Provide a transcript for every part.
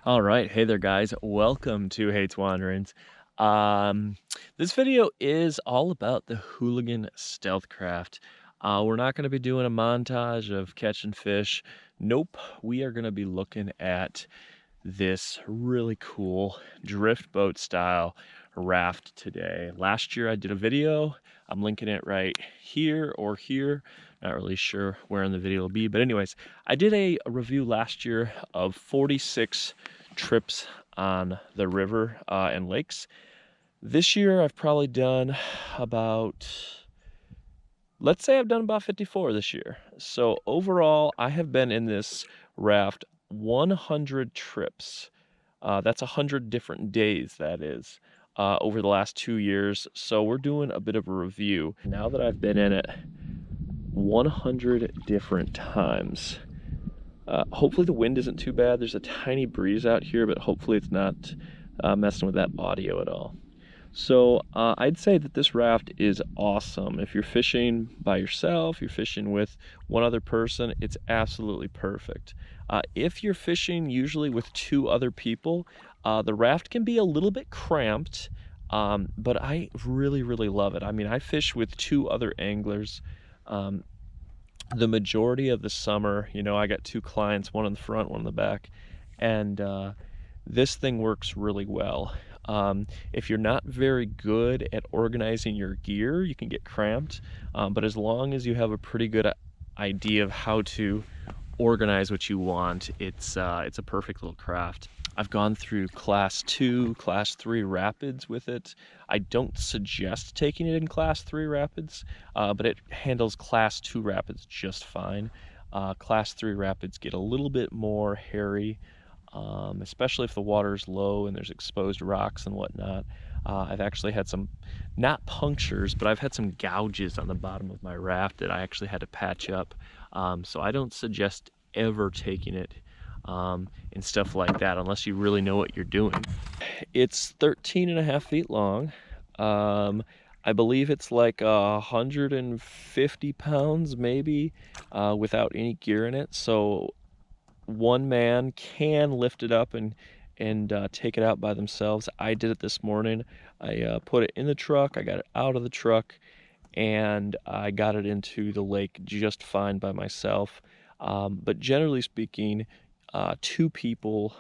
All right, hey there, guys. Welcome to Haight's Wanderings. This video is all about the Hooligan Stealthcraft. We're not going to be doing a montage of catching fish. Nope, we are going to be looking at this really cool drift boat style raft today. Last year I did a video. I'm linking it right here or here. Not really sure where in the video will be, but anyways, I did a review last year of 46 trips on the river and lakes. This year I've probably done about, let's say I've done about 54 this year. So overall, I have been in this raft 100 trips. That's 100 different days, that is, over the last 2 years. So we're doing a bit of a review. Now that I've been in it 100 different times, hopefully the wind isn't too bad. There's a tiny breeze out here, but hopefully it's not messing with that audio at all. So I'd say that this raft is awesome. If you're fishing by yourself, you're fishing with one other person, it's absolutely perfect. If you're fishing usually with two other people, the raft can be a little bit cramped, but I really, really love it. I mean, I fish with two other anglers. The majority of the summer, you know, I got two clients, one in the front, one in the back, and this thing works really well. If you're not very good at organizing your gear, you can get cramped, but as long as you have a pretty good idea of how to organize what you want, it's a perfect little craft. I've gone through class 2, class 3 rapids with it. I don't suggest taking it in class 3 rapids, but it handles class 2 rapids just fine. Class 3 rapids get a little bit more hairy, especially if the water's low and there's exposed rocks and whatnot. I've actually had some, not punctures, but I've had some gouges on the bottom of my raft that I actually had to patch up. So I don't suggest ever taking it and stuff like that unless you really know what you're doing. It's 13.5 feet long. I believe it's like 150 pounds maybe without any gear in it. So one man can lift it up and take it out by themselves. I did it this morning. I put it in the truck, I got it out of the truck, and I got it into the lake just fine by myself. But generally speaking, two people,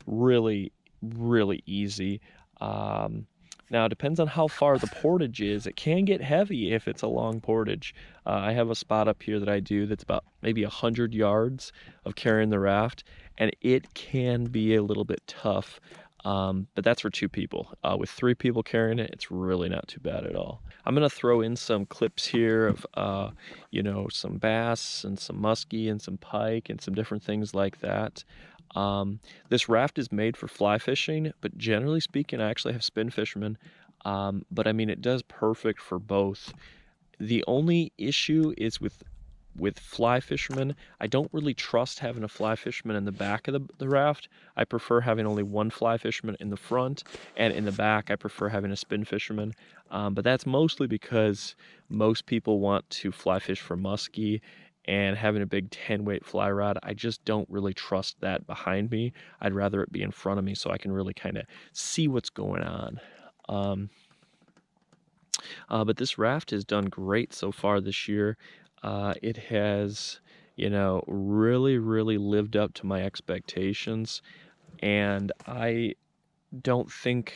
really, really easy. Now, it depends on how far the portage is. It can get heavy if it's a long portage. I have a spot up here that I do that's about maybe 100 yards of carrying the raft, and it can be a little bit tough, but that's for two people. With three people carrying it, it's really not too bad at all. I'm going to throw in some clips here of, you know, some bass and some muskie and some pike and some different things like that. This raft is made for fly fishing, but generally speaking, I actually have spin fishermen. But I mean, it does perfect for both. The only issue is with fly fishermen, I don't really trust having a fly fisherman in the back of the raft. I prefer having only one fly fisherman in the front, and in the back, I prefer having a spin fisherman. But that's mostly because most people want to fly fish for muskie, and having a big 10-weight fly rod, I just don't really trust that behind me. I'd rather it be in front of me so I can really kind of see what's going on. But this raft has done great so far this year. It has, you know, really, really lived up to my expectations, and I don't think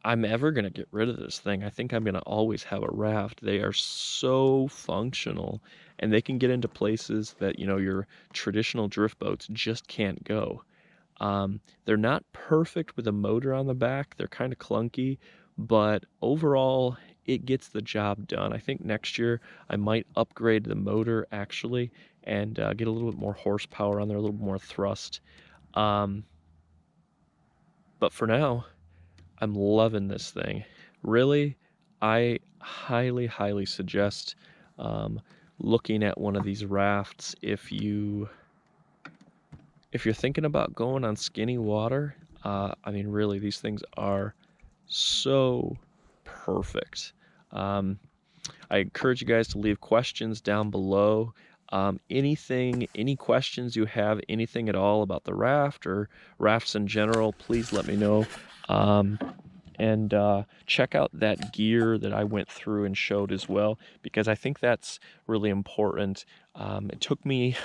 I'm ever going to get rid of this thing. I think I'm going to always have a raft. They are so functional, and they can get into places that, you know, your traditional drift boats just can't go. They're not perfect with a motor on the back. They're kind of clunky, but overall, it gets the job done. I think next year I might upgrade the motor actually and get a little bit more horsepower on there, a little more thrust. But for now, I'm loving this thing. Really, I highly, highly suggest looking at one of these rafts if you're thinking about going on skinny water. I mean, really, these things are so perfect. I encourage you guys to leave questions down below. Any questions you have, anything at all about the raft or rafts in general, please let me know. And check out that gear that I went through and showed as well, because I think that's really important. It took me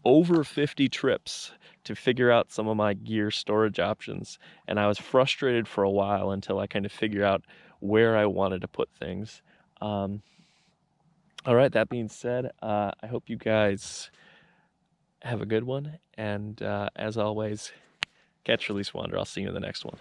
over 50 trips to figure out some of my gear storage options, and I was frustrated for a while until I kind of figured out where I wanted to put things. All right, that being said, I hope you guys have a good one, and as always, catch, release, wander. I'll see you in the next one.